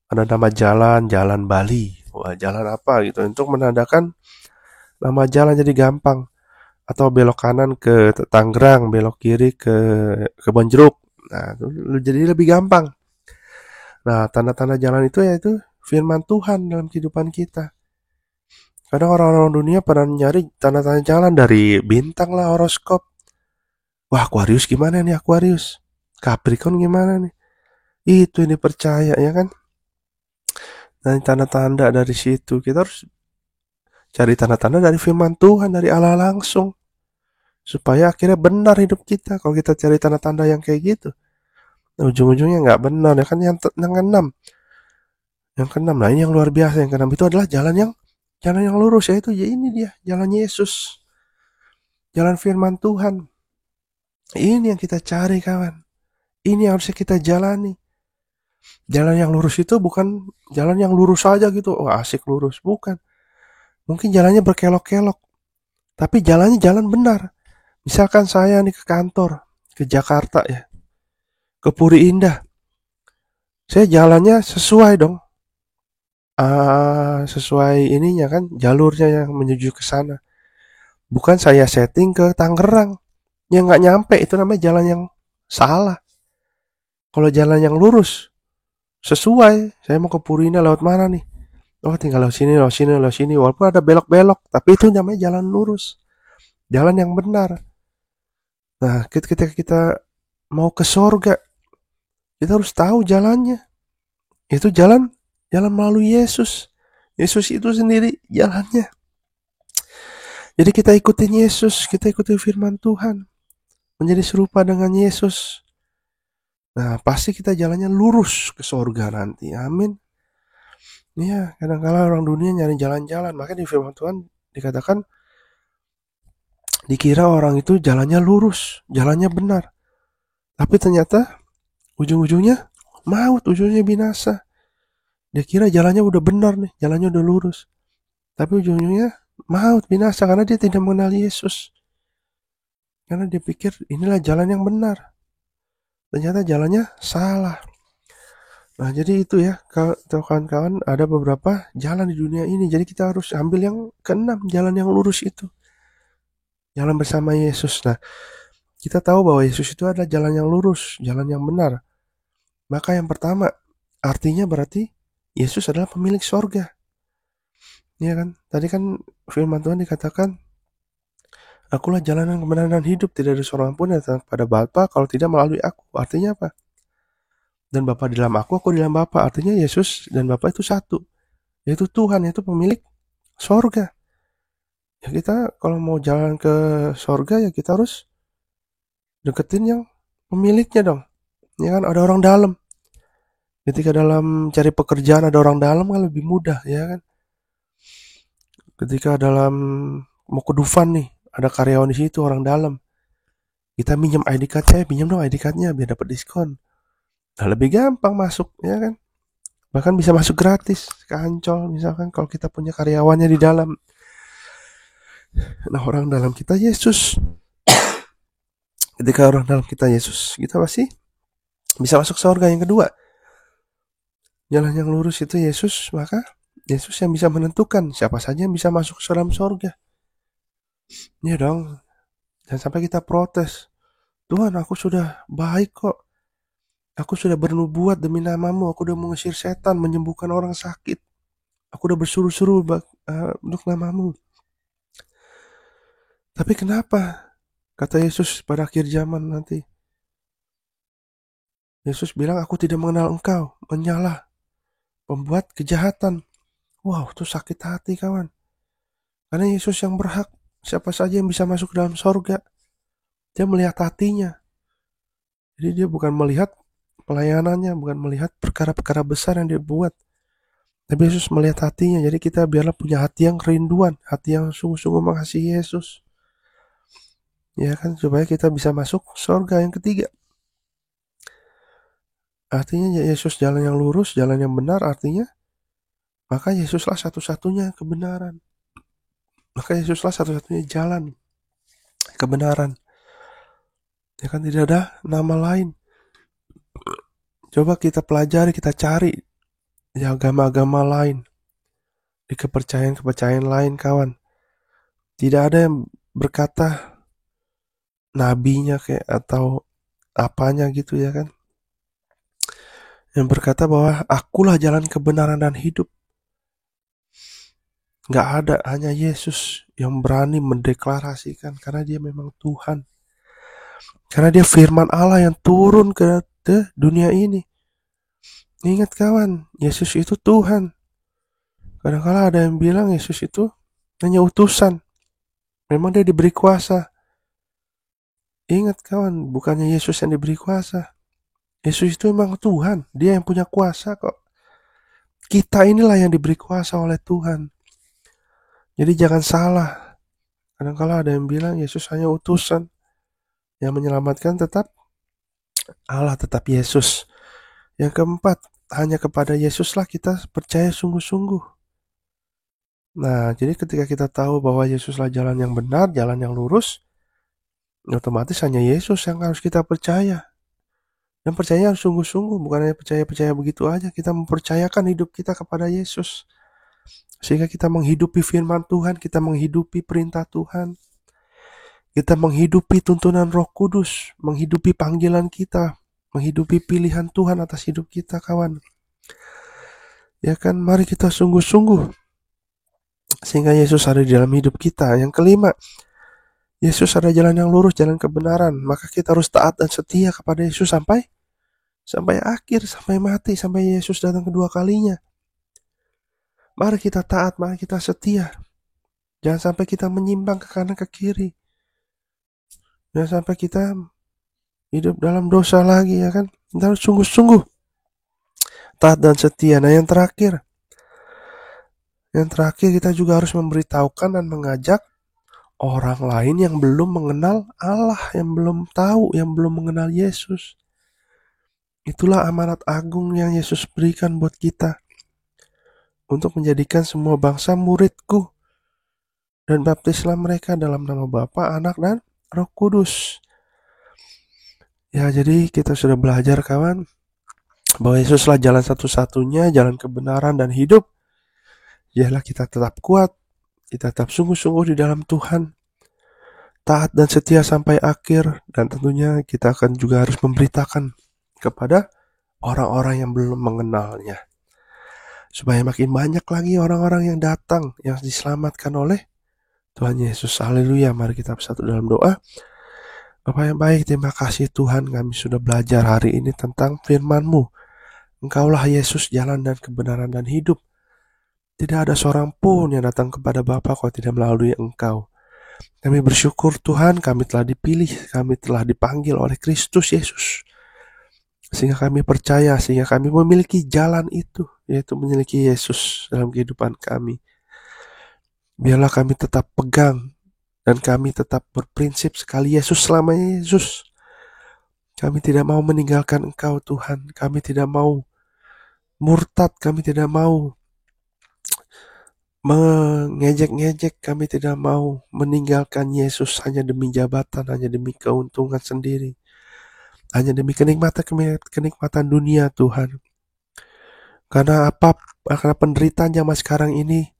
Ada nama jalan, jalan Bali. Wah jalan apa gitu. Untuk menandakan nama jalan jadi gampang. Atau belok kanan ke Tangerang, belok kiri ke Kebonjeruk. Nah itu jadi lebih gampang. Nah tanda-tanda jalan itu yaitu firman Tuhan dalam kehidupan kita. Kadang orang-orang dunia pada nyari tanda-tanda jalan dari bintang lah, horoskop. Wah Aquarius gimana nih Aquarius? Capricorn gimana nih? Itu yang dipercaya ya kan? Dan tanda-tanda dari situ kita harus cari tanda-tanda dari firman Tuhan, dari Allah langsung. Supaya akhirnya benar hidup kita. Kalau kita cari tanda-tanda yang kayak gitu, ujung-ujungnya nggak benar ya kan. Yang keenam, nah ini yang luar biasa. Yang keenam itu adalah jalan yang lurus, yaitu ya ini dia, jalan Yesus, jalan firman Tuhan. Ini yang kita cari kawan. Ini yang harusnya kita jalani. Jalan yang lurus itu bukan jalan yang lurus saja gitu. Oh asik lurus, bukan. Mungkin jalannya berkelok-kelok, tapi jalannya jalan benar. Misalkan saya nih ke kantor, ke Jakarta ya, ke Puri Indah. Saya jalannya sesuai dong. Sesuai ininya kan, jalurnya yang menuju ke sana. Bukan saya setting ke Tangerang. Yang nggak nyampe itu namanya jalan yang salah. Kalau jalan yang lurus, sesuai. Saya mau ke Purina lewat mana nih? Oh tinggal lewat sini, lewat sini, lewat sini. Walaupun ada belok-belok, tapi itu namanya jalan lurus. Jalan yang benar. Nah, ketika kita mau ke sorga, kita harus tahu jalannya. Itu jalan melalui Yesus. Yesus itu sendiri jalannya. Jadi kita ikutin Yesus, kita ikuti firman Tuhan. Menjadi serupa dengan Yesus. Nah, pasti kita jalannya lurus ke sorga nanti. Amin. Iya, kadang-kala orang dunia nyari jalan-jalan. Makanya di firman Tuhan dikatakan, dikira orang itu jalannya lurus, jalannya benar. Tapi ternyata ujung-ujungnya maut, ujungnya binasa. Dia kira jalannya udah benar nih, jalannya udah lurus. Tapi ujung-ujungnya maut, binasa karena dia tidak mengenal Yesus. Karena dia pikir inilah jalan yang benar. Ternyata jalannya salah. Nah, jadi itu ya, kawan-kawan, ada beberapa jalan di dunia ini. Jadi kita harus ambil yang keenam, jalan yang lurus itu. Jalan bersama Yesus. Nah, kita tahu bahwa Yesus itu adalah jalan yang lurus, jalan yang benar. Maka yang pertama, artinya berarti Yesus adalah pemilik sorga. Iya kan? Tadi kan firman Tuhan dikatakan, akulah jalanan kebenaran dan hidup, tidak ada seorang pun yang datang kepada Bapa kalau tidak melalui aku. Artinya apa? Dan Bapa di dalam aku di dalam Bapa. Artinya Yesus dan Bapa itu satu. Yaitu Tuhan, yaitu pemilik sorga. Ya kita kalau mau jalan ke sorga ya kita harus deketin yang pemiliknya dong. Ya kan ada orang dalam. Ketika dalam cari pekerjaan ada orang dalam kan lebih mudah ya kan. Ketika dalam mau ke Dufan nih, ada karyawan di situ orang dalam. Kita minjem ID card saya, pinjam dong ID cardnya biar dapat diskon. Nah, lebih gampang masuk ya kan. Bahkan bisa masuk gratis ke Ancol misalkan kalau kita punya karyawannya di dalam. Nah, orang dalam kita Yesus. Ketika orang dalam kita Yesus, kita pasti bisa masuk surga. Yang kedua, jalan yang lurus itu Yesus, maka Yesus yang bisa menentukan siapa saja yang bisa masuk ke dalam surga. Iya dong, jangan sampai kita protes. Tuhan, aku sudah baik kok. Aku sudah bernubuat demi namamu. Aku sudah mengusir setan, menyembuhkan orang sakit. Aku sudah bersuruh-suruh untuk namamu. Tapi kenapa? Kata Yesus pada akhir zaman nanti. Yesus bilang, aku tidak mengenal engkau. Menyalah. Pembuat kejahatan. Wow, itu sakit hati kawan. Karena Yesus yang berhak. Siapa saja yang bisa masuk dalam sorga. Dia melihat hatinya. Jadi dia bukan melihat pelayanannya, bukan melihat perkara-perkara besar yang dia buat. Tapi Yesus melihat hatinya. Jadi kita biarlah punya hati yang kerinduan. Hati yang sungguh-sungguh mengasihi Yesus. Ya kan, supaya kita bisa masuk sorga. Yang ketiga, artinya Yesus jalan yang lurus, jalan yang benar, artinya maka Yesuslah satu-satunya kebenaran. Maka Yesuslah satu-satunya jalan kebenaran. Ya kan, tidak ada nama lain. Coba kita pelajari, kita cari di agama-agama lain, di kepercayaan-kepercayaan lain kawan. Tidak ada yang berkata nabinya kayak atau apanya gitu ya kan. Yang berkata bahwa akulah jalan kebenaran dan hidup. Gak ada, hanya Yesus yang berani mendeklarasikan karena dia memang Tuhan. Karena dia firman Allah yang turun ke dunia ini. Ingat kawan, Yesus itu Tuhan. Kadang-kala ada yang bilang Yesus itu hanya utusan. Memang dia diberi kuasa. Ingat kawan, bukannya Yesus yang diberi kuasa. Yesus itu memang Tuhan. Dia yang punya kuasa kok. Kita inilah yang diberi kuasa oleh Tuhan. Jadi jangan salah. Kadang-kala ada yang bilang Yesus hanya utusan. Yang menyelamatkan tetap Allah, tetap Yesus. Yang keempat, hanya kepada Yesuslah kita percaya sungguh-sungguh. Nah, jadi ketika kita tahu bahwa Yesuslah jalan yang benar, jalan yang lurus, otomatis hanya Yesus yang harus kita percaya. Dan percaya harus sungguh-sungguh, bukan hanya percaya-percaya begitu aja. Kita mempercayakan hidup kita kepada Yesus. Sehingga kita menghidupi firman Tuhan, kita menghidupi perintah Tuhan. Kita menghidupi tuntunan Roh Kudus, menghidupi panggilan kita, menghidupi pilihan Tuhan atas hidup kita, kawan. Ya kan, mari kita sungguh-sungguh sehingga Yesus ada di dalam hidup kita. Yang kelima, Yesus ada jalan yang lurus, jalan kebenaran. Maka kita harus taat dan setia kepada Yesus sampai akhir, sampai mati, sampai Yesus datang kedua kalinya. Mari kita taat, mari kita setia. Jangan sampai kita menyimpang ke kanan ke kiri. Jangan sampai kita hidup dalam dosa lagi, ya kan. Kita harus sungguh-sungguh taat dan setia. Nah, yang terakhir kita juga harus memberitahukan dan mengajak orang lain yang belum mengenal Allah, yang belum tahu, yang belum mengenal Yesus. Itulah amanat agung yang Yesus berikan buat kita, untuk menjadikan semua bangsa muridku, dan baptislah mereka dalam nama Bapa, Anak, dan Roh Kudus. Ya, jadi kita sudah belajar, kawan, bahwa Yesuslah jalan satu-satunya, jalan kebenaran dan hidup. Yalah, kita tetap kuat, kita tetap sungguh-sungguh di dalam Tuhan, taat dan setia sampai akhir, dan tentunya kita akan juga harus memberitakan kepada orang-orang yang belum mengenalnya, supaya makin banyak lagi orang-orang yang datang, yang diselamatkan oleh Tuhan Yesus. Haleluya. Mari kita bersatu dalam doa. Bapa yang baik, terima kasih Tuhan, kami sudah belajar hari ini tentang firman-Mu. Engkaulah Yesus, jalan dan kebenaran dan hidup. Tidak ada seorang pun yang datang kepada Bapa kalau tidak melalui Engkau. Kami bersyukur Tuhan, kami telah dipilih, kami telah dipanggil oleh Kristus Yesus, sehingga kami percaya, sehingga kami memiliki jalan itu, yaitu memiliki Yesus dalam kehidupan kami. Biarlah kami tetap pegang, dan kami tetap berprinsip sekali Yesus selamanya Yesus. Kami tidak mau meninggalkan Engkau Tuhan, kami tidak mau murtad, kami tidak mau mengejek-ngejek, kami tidak mau meninggalkan Yesus hanya demi jabatan, hanya demi keuntungan sendiri, hanya demi kenikmatan dunia Tuhan. Karena penderitaan zaman sekarang ini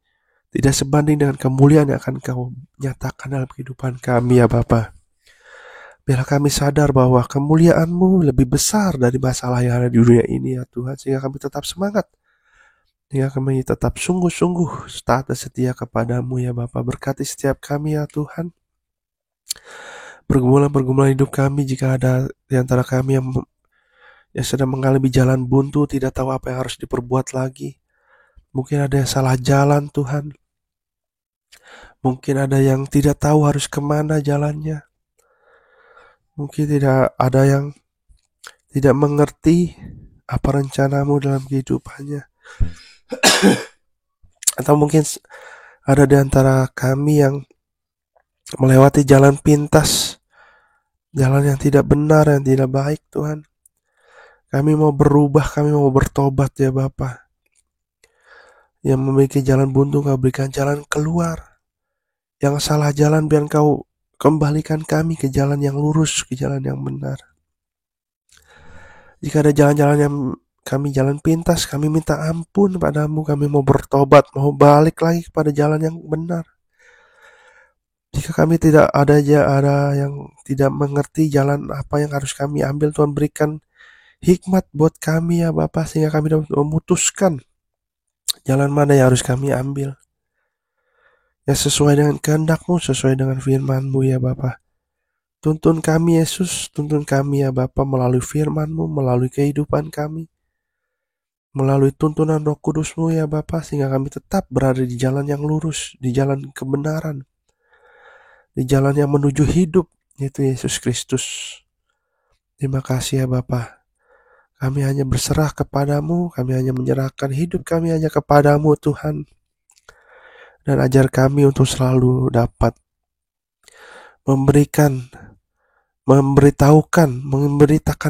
tidak sebanding dengan kemuliaan yang akan Kau nyatakan dalam kehidupan kami, ya Bapa. Biarlah kami sadar bahwa kemuliaan-Mu lebih besar dari masalah yang ada di dunia ini, ya Tuhan, sehingga kami tetap semangat, sehingga kami tetap sungguh-sungguh taat dan setia kepada-Mu, ya Bapa. Berkati setiap kami, ya Tuhan. Pergumulan-pergumulan hidup kami, jika ada di antara kami yang sedang mengalami jalan buntu, tidak tahu apa yang harus diperbuat lagi. Mungkin ada yang salah jalan, Tuhan. Mungkin ada yang tidak tahu harus kemana jalannya. Mungkin tidak ada yang tidak mengerti apa rencana-Mu dalam kehidupannya. Atau mungkin ada di antara kami yang melewati jalan pintas, jalan yang tidak benar, yang tidak baik, Tuhan. Kami mau berubah, kami mau bertobat, ya Bapa. Yang memiliki jalan buntu, Kau berikan jalan keluar. Yang salah jalan, biar Kau kembalikan kami ke jalan yang lurus, ke jalan yang benar. Jika ada jalan-jalan yang kami jalan pintas, kami minta ampun padamu, kami mau bertobat, mau balik lagi kepada jalan yang benar. Jika kami tidak ada yang tidak mengerti jalan apa yang harus kami ambil, Tuhan berikan hikmat buat kami, ya Bapa, sehingga kami dapat memutuskan jalan mana yang harus kami ambil, yang sesuai dengan kehendak-Mu, sesuai dengan firman-Mu, ya Bapa. Tuntun kami Yesus, tuntun kami, ya Bapa, melalui firman-Mu, melalui kehidupan kami, melalui tuntunan Roh Kudus-Mu, ya Bapa, sehingga kami tetap berada di jalan yang lurus, di jalan kebenaran, di jalan yang menuju hidup, yaitu Yesus Kristus. Terima kasih, ya Bapa. Kami hanya berserah kepada-Mu, kami hanya menyerahkan hidup kami hanya kepada-Mu, Tuhan. Dan ajar kami untuk selalu dapat memberitakan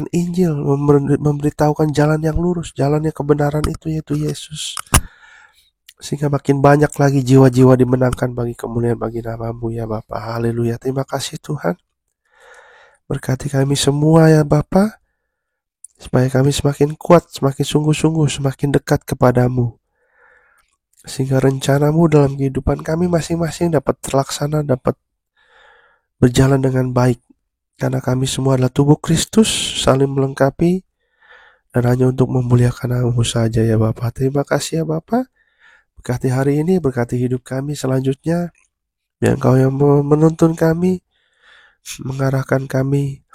Injil, memberitahukan jalan yang lurus, jalan yang kebenaran itu, yaitu Yesus. Sehingga makin banyak lagi jiwa-jiwa dimenangkan bagi kemuliaan bagi nama-Mu, ya Bapa. Haleluya. Terima kasih Tuhan. Berkati kami semua, ya Bapa, supaya kami semakin kuat, semakin sungguh-sungguh, semakin dekat kepada-Mu, sehingga rencana-Mu dalam kehidupan kami masing-masing dapat terlaksana, dapat berjalan dengan baik. Karena kami semua adalah tubuh Kristus, saling melengkapi, dan hanya untuk memuliakan nama-Mu saja ya Bapa. Terima kasih ya Bapa. Berkati hari ini, berkati hidup kami selanjutnya. Biar Engkau yang menuntun kami, mengarahkan kami,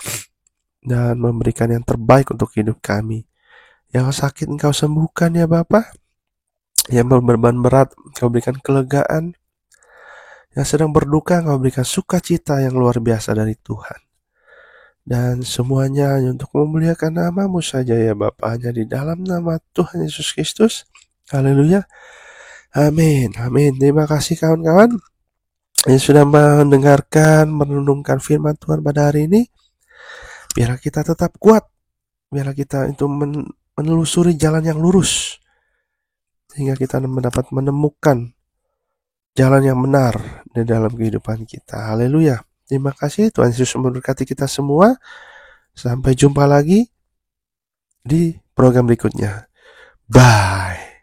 dan memberikan yang terbaik untuk hidup kami. Yang sakit Engkau sembuhkan ya Bapa. Yang berbeban berat Engkau berikan kelegaan. Yang sedang berduka Engkau berikan sukacita yang luar biasa dari Tuhan. Dan semuanya hanya untuk memuliakan nama-Mu saja ya Bapa. Hanya di dalam nama Tuhan Yesus Kristus. Haleluya. Amin. Amin. Terima kasih kawan-kawan yang sudah mendengarkan, merenungkan firman Tuhan pada hari ini. Biarlah kita tetap kuat. Biarlah kita itu menelusuri jalan yang lurus. Sehingga kita mendapat menemukan jalan yang benar di dalam kehidupan kita. Haleluya. Terima kasih. Tuhan Yesus memberkati kita semua. Sampai jumpa lagi di program berikutnya. Bye.